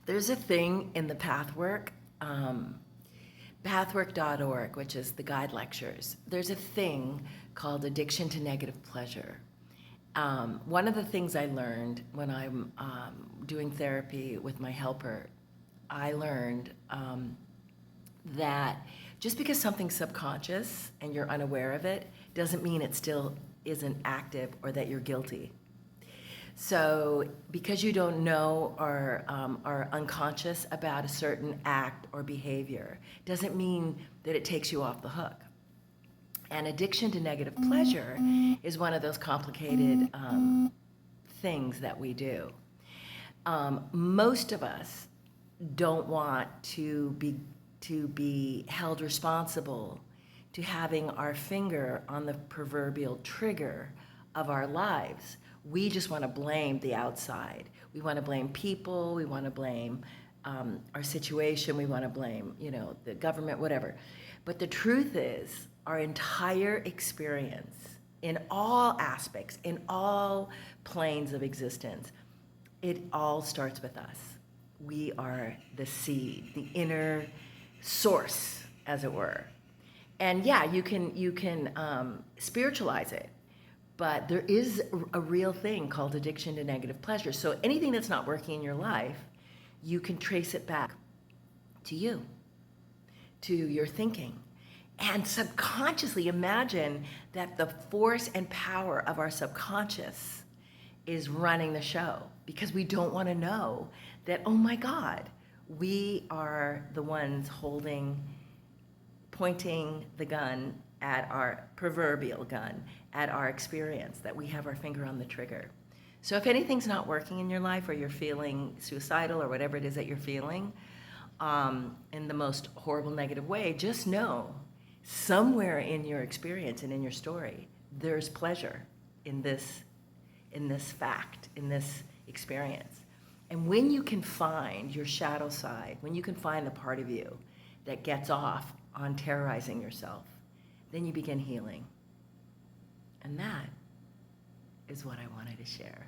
There's a thing in the Pathwork, pathwork.org, which is the guide lectures. There's a thing called addiction to negative pleasure. One of the things I learned when I'm doing therapy with my helper, I learned that just because something's subconscious and you're unaware of it doesn't mean it still isn't active or that you're guilty. So because you don't know or are unconscious about a certain act or behavior doesn't mean that it takes you off the hook. And addiction to negative pleasure is one of those complicated things that we do. Most of us don't want to be held responsible to having our finger on the proverbial trigger of our lives. We just want to blame the outside. We want to blame people. We want to blame our situation. We want to blame, the government, whatever. But the truth is, our entire experience in all aspects, in all planes of existence, it all starts with us. We are the seed, the inner source, as it were. And yeah, you can spiritualize it, but there is a real thing called addiction to negative pleasure. So anything that's not working in your life, you can trace it back to you, to your thinking. And subconsciously imagine that the force and power of our subconscious is running the show, because we don't want to know that, oh my God, we are the ones pointing the gun at our proverbial gun, at our experience, that we have our finger on the trigger. So if anything's not working in your life, or you're feeling suicidal, or whatever it is that you're feeling, in the most horrible negative way, just know somewhere in your experience and in your story, there's pleasure in this fact, in this experience. And when you can find your shadow side, when you can find the part of you that gets off on terrorizing yourself, then you begin healing. And that is what I wanted to share.